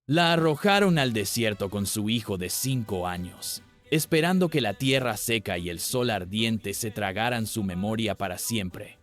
La arrojaron al desierto con su hijo de 5 años, esperando que la tierra seca y el sol ardiente se tragaran su memoria para siempre.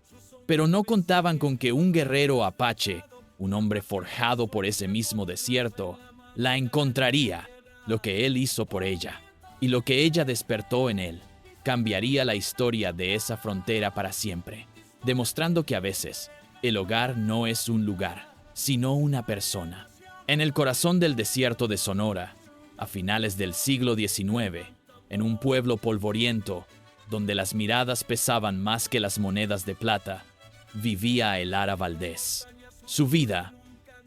Pero no contaban con que un guerrero apache, un hombre forjado por ese mismo desierto, la encontraría. Lo que él hizo por ella y lo que ella despertó en él cambiaría la historia de esa frontera para siempre, demostrando que a veces el hogar no es un lugar, sino una persona. En el corazón del desierto de Sonora, a finales del siglo XIX, en un pueblo polvoriento, donde las miradas pesaban más que las monedas de plata, vivía Elara Valdés. Su vida,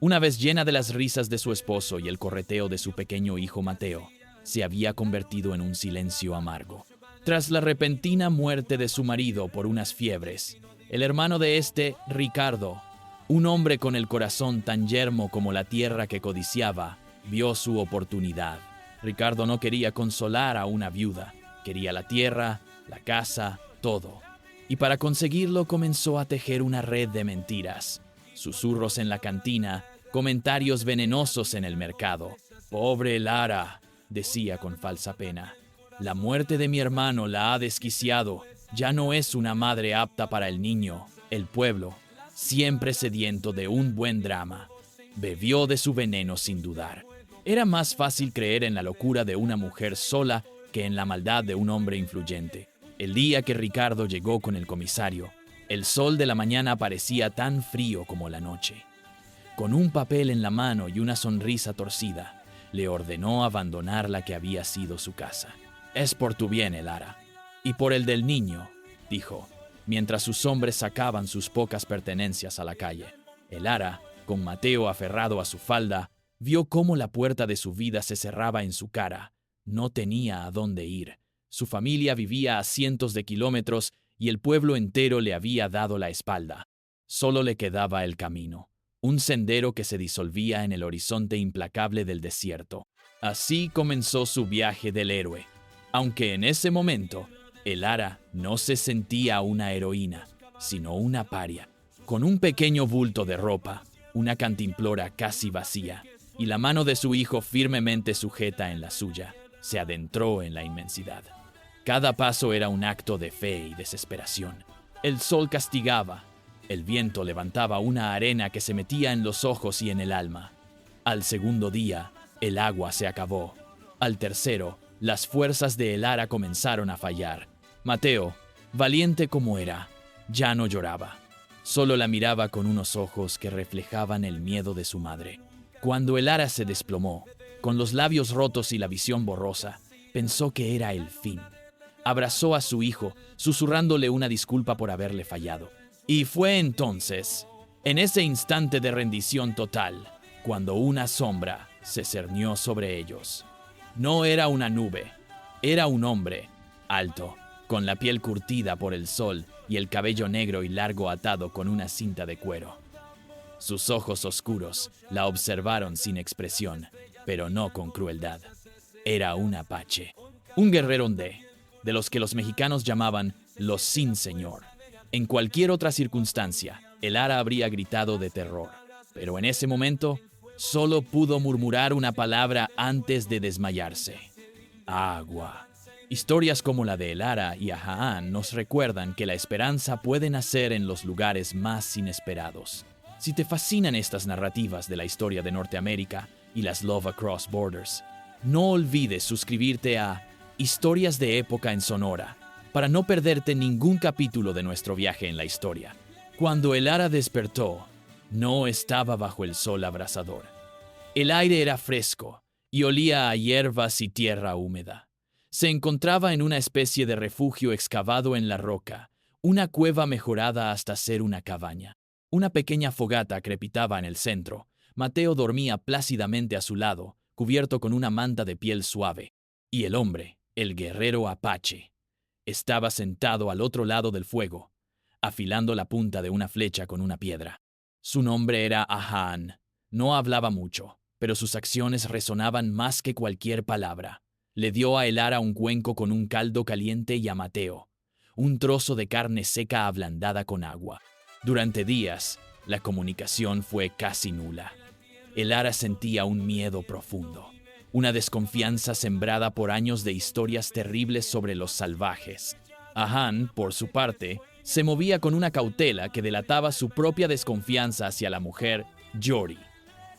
una vez llena de las risas de su esposo y el correteo de su pequeño hijo Mateo, se había convertido en un silencio amargo. Tras la repentina muerte de su marido por unas fiebres, el hermano de este, Ricardo, un hombre con el corazón tan yermo como la tierra que codiciaba, vio su oportunidad. Ricardo no quería consolar a una viuda, quería la tierra, la casa, todo. Y para conseguirlo comenzó a tejer una red de mentiras. Susurros en la cantina, comentarios venenosos en el mercado. «Pobre Lara», decía con falsa pena. «La muerte de mi hermano la ha desquiciado. Ya no es una madre apta para el niño». El pueblo, siempre sediento de un buen drama, bebió de su veneno sin dudar. Era más fácil creer en la locura de una mujer sola que en la maldad de un hombre influyente. El día que Ricardo llegó con el comisario, el sol de la mañana parecía tan frío como la noche. Con un papel en la mano y una sonrisa torcida, le ordenó abandonar la que había sido su casa. «Es por tu bien, Elara, y por el del niño», dijo, mientras sus hombres sacaban sus pocas pertenencias a la calle. Elara, con Mateo aferrado a su falda, vio cómo la puerta de su vida se cerraba en su cara. No tenía a dónde ir. Su familia vivía a cientos de kilómetros y el pueblo entero le había dado la espalda. Solo le quedaba el camino, un sendero que se disolvía en el horizonte implacable del desierto. Así comenzó su viaje del héroe, aunque en ese momento Elara no se sentía una heroína, sino una paria. Con un pequeño bulto de ropa, una cantimplora casi vacía, y la mano de su hijo firmemente sujeta en la suya, se adentró en la inmensidad. Cada paso era un acto de fe y desesperación. El sol castigaba, el viento levantaba una arena que se metía en los ojos y en el alma. Al segundo día, el agua se acabó. Al tercero, las fuerzas de Elara comenzaron a fallar. Mateo, valiente como era, ya no lloraba. Solo la miraba con unos ojos que reflejaban el miedo de su madre. Cuando Elara se desplomó, con los labios rotos y la visión borrosa, pensó que era el fin. Abrazó a su hijo, susurrándole una disculpa por haberle fallado. Y fue entonces, en ese instante de rendición total, cuando una sombra se cernió sobre ellos. No era una nube, era un hombre, alto, con la piel curtida por el sol y el cabello negro y largo atado con una cinta de cuero. Sus ojos oscuros la observaron sin expresión, pero no con crueldad. Era un apache, un guerrero de los que los mexicanos llamaban los sin señor. En cualquier otra circunstancia, Elara habría gritado de terror, pero en ese momento solo pudo murmurar una palabra antes de desmayarse: agua. Historias como la de Elara y Ahaan nos recuerdan que la esperanza puede nacer en los lugares más inesperados. Si te fascinan estas narrativas de la historia de Norteamérica y las Love Across Borders, no olvides suscribirte a Historias de Época en Sonora para no perderte ningún capítulo de nuestro viaje en la historia. Cuando Elara despertó, no estaba bajo el sol abrasador. El aire era fresco y olía a hierbas y tierra húmeda. Se encontraba en una especie de refugio excavado en la roca, una cueva mejorada hasta ser una cabaña. Una pequeña fogata crepitaba en el centro. Mateo dormía plácidamente a su lado, cubierto con una manta de piel suave. Y el hombre, el guerrero apache, estaba sentado al otro lado del fuego, afilando la punta de una flecha con una piedra. Su nombre era Ahaan. No hablaba mucho, pero sus acciones resonaban más que cualquier palabra. Le dio a Elara un cuenco con un caldo caliente y a Mateo un trozo de carne seca ablandada con agua. Durante días, la comunicación fue casi nula. Elara sentía un miedo profundo, una desconfianza sembrada por años de historias terribles sobre los salvajes. Ahán, por su parte, se movía con una cautela que delataba su propia desconfianza hacia la mujer, Yori.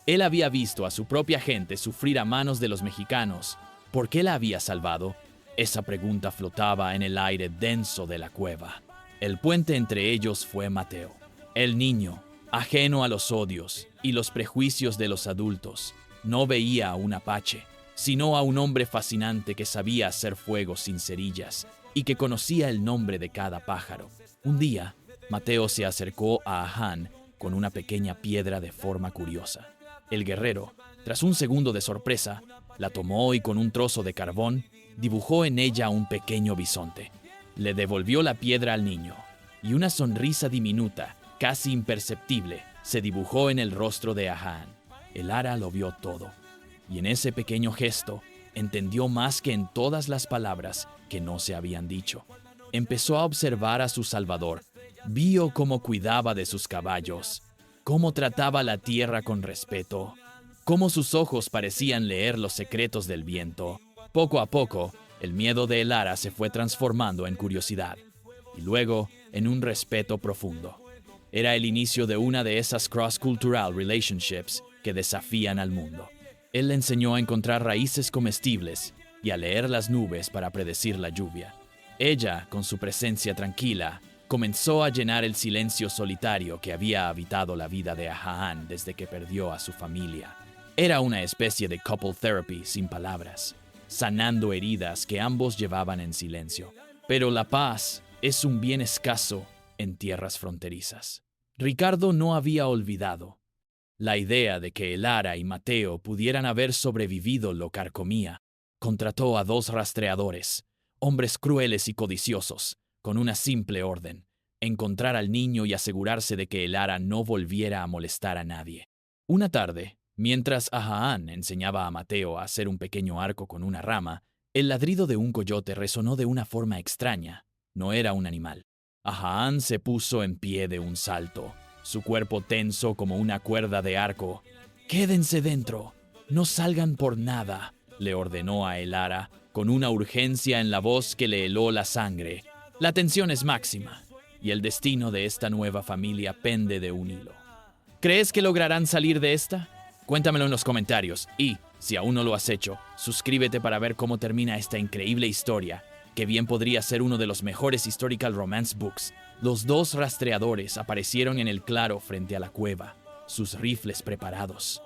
Él había visto a su propia gente sufrir a manos de los mexicanos. ¿Por qué la había salvado? Esa pregunta flotaba en el aire denso de la cueva. El puente entre ellos fue Mateo, el niño, ajeno a los odios y los prejuicios de los adultos. No veía a un apache, sino a un hombre fascinante que sabía hacer fuego sin cerillas y que conocía el nombre de cada pájaro. Un día, Mateo se acercó a Ahán con una pequeña piedra de forma curiosa. El guerrero, tras un segundo de sorpresa, la tomó y con un trozo de carbón dibujó en ella un pequeño bisonte. Le devolvió la piedra al niño y una sonrisa diminuta, casi imperceptible, se dibujó en el rostro de Ahán. Elara lo vio todo, y en ese pequeño gesto entendió más que en todas las palabras que no se habían dicho. Empezó a observar a su salvador, vio cómo cuidaba de sus caballos, cómo trataba la tierra con respeto, cómo sus ojos parecían leer los secretos del viento. Poco a poco, el miedo de Elara se fue transformando en curiosidad, y luego en un respeto profundo. Era el inicio de una de esas cross-cultural relationships que desafían al mundo. Él le enseñó a encontrar raíces comestibles y a leer las nubes para predecir la lluvia. Ella, con su presencia tranquila, comenzó a llenar el silencio solitario que había habitado la vida de Ahán desde que perdió a su familia. Era una especie de couple therapy sin palabras, sanando heridas que ambos llevaban en silencio. Pero la paz es un bien escaso en tierras fronterizas. Ricardo no había olvidado. La idea de que Elara y Mateo pudieran haber sobrevivido lo carcomía. Contrató a 2 rastreadores, hombres crueles y codiciosos, con una simple orden: encontrar al niño y asegurarse de que Elara no volviera a molestar a nadie. Una tarde, mientras Ahán enseñaba a Mateo a hacer un pequeño arco con una rama, el ladrido de un coyote resonó de una forma extraña. No era un animal. Ahán se puso en pie de un salto, su cuerpo tenso como una cuerda de arco. «Quédense dentro, no salgan por nada», le ordenó a Elara, con una urgencia en la voz que le heló la sangre. «La tensión es máxima, y el destino de esta nueva familia pende de un hilo. ¿Crees que lograrán salir de esta? Cuéntamelo en los comentarios y, si aún no lo has hecho, suscríbete para ver cómo termina esta increíble historia, que bien podría ser uno de los mejores historical romance books». Los 2 rastreadores aparecieron en el claro frente a la cueva, sus rifles preparados.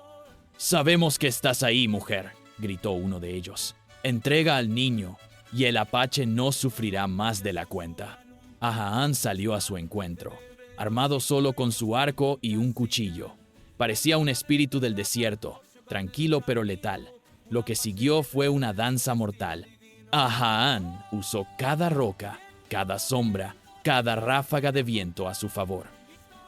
«Sabemos que estás ahí, mujer», gritó uno de ellos. «Entrega al niño, y el apache no sufrirá más de la cuenta». Ahán salió a su encuentro, armado solo con su arco y un cuchillo. Parecía un espíritu del desierto, tranquilo pero letal. Lo que siguió fue una danza mortal. Ahán usó cada roca, cada sombra, cada ráfaga de viento a su favor.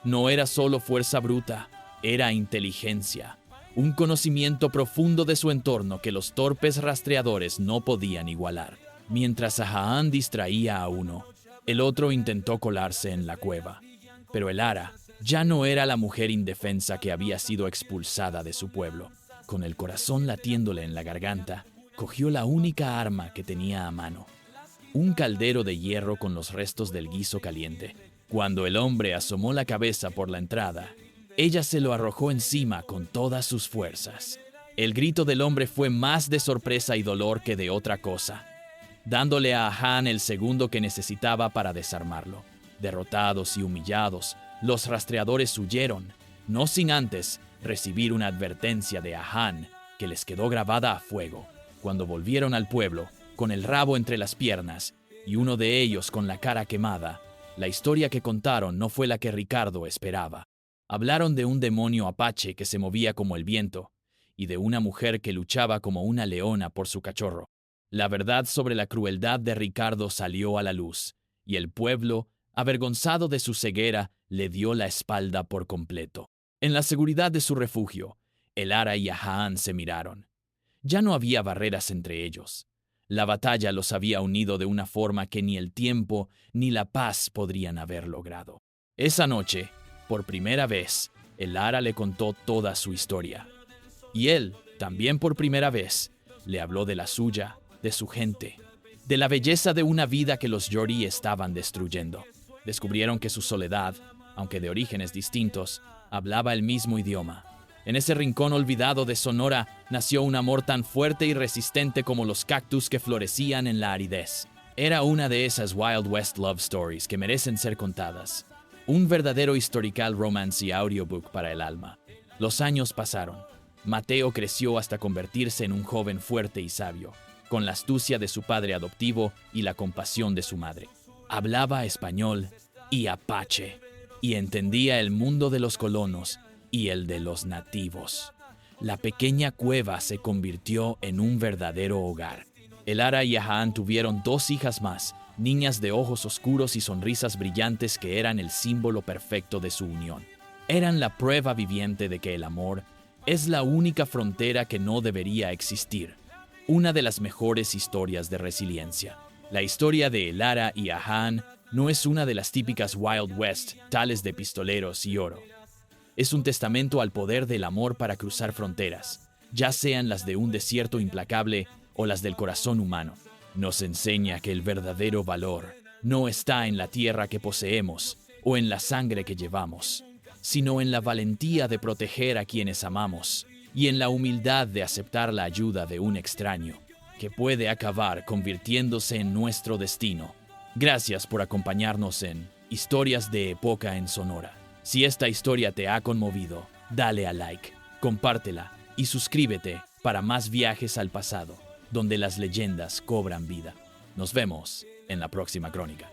No era solo fuerza bruta, era inteligencia, un conocimiento profundo de su entorno que los torpes rastreadores no podían igualar. Mientras Ahán distraía a uno, el otro intentó colarse en la cueva. Pero Elara ya no era la mujer indefensa que había sido expulsada de su pueblo. Con el corazón latiéndole en la garganta, cogió la única arma que tenía a mano: un caldero de hierro con los restos del guiso caliente. Cuando el hombre asomó la cabeza por la entrada, ella se lo arrojó encima con todas sus fuerzas. El grito del hombre fue más de sorpresa y dolor que de otra cosa, dándole a Ahán el segundo que necesitaba para desarmarlo. Derrotados y humillados, los rastreadores huyeron, no sin antes recibir una advertencia de Ahán que les quedó grabada a fuego. Cuando volvieron al pueblo, con el rabo entre las piernas y uno de ellos con la cara quemada, la historia que contaron no fue la que Ricardo esperaba. Hablaron de un demonio apache que se movía como el viento y de una mujer que luchaba como una leona por su cachorro. La verdad sobre la crueldad de Ricardo salió a la luz, y el pueblo, avergonzado de su ceguera, le dio la espalda por completo. En la seguridad de su refugio, Elara y Ahán se miraron. Ya no había barreras entre ellos. La batalla los había unido de una forma que ni el tiempo ni la paz podrían haber logrado. Esa noche, por primera vez, Elara le contó toda su historia. Y él, también por primera vez, le habló de la suya, de su gente, de la belleza de una vida que los Yori estaban destruyendo. Descubrieron que su soledad, aunque de orígenes distintos, hablaba el mismo idioma. En ese rincón olvidado de Sonora nació un amor tan fuerte y resistente como los cactus que florecían en la aridez. Era una de esas Wild West love stories que merecen ser contadas. Un verdadero historical romance y audiobook para el alma. Los años pasaron. Mateo creció hasta convertirse en un joven fuerte y sabio, con la astucia de su padre adoptivo y la compasión de su madre. Hablaba español y apache, y entendía el mundo de los colonos y el de los nativos. La pequeña cueva se convirtió en un verdadero hogar. Elara y Ahaan tuvieron 2 hijas más, niñas de ojos oscuros y sonrisas brillantes que eran el símbolo perfecto de su unión. Eran la prueba viviente de que el amor es la única frontera que no debería existir. Una de las mejores historias de resiliencia. La historia de Elara y Ahaan no es una de las típicas Wild West, tales de pistoleros y oro. Es un testamento al poder del amor para cruzar fronteras, ya sean las de un desierto implacable o las del corazón humano. Nos enseña que el verdadero valor no está en la tierra que poseemos o en la sangre que llevamos, sino en la valentía de proteger a quienes amamos y en la humildad de aceptar la ayuda de un extraño, que puede acabar convirtiéndose en nuestro destino. Gracias por acompañarnos en Historias de Época en Sonora. Si esta historia te ha conmovido, dale a like, compártela y suscríbete para más viajes al pasado, donde las leyendas cobran vida. Nos vemos en la próxima crónica.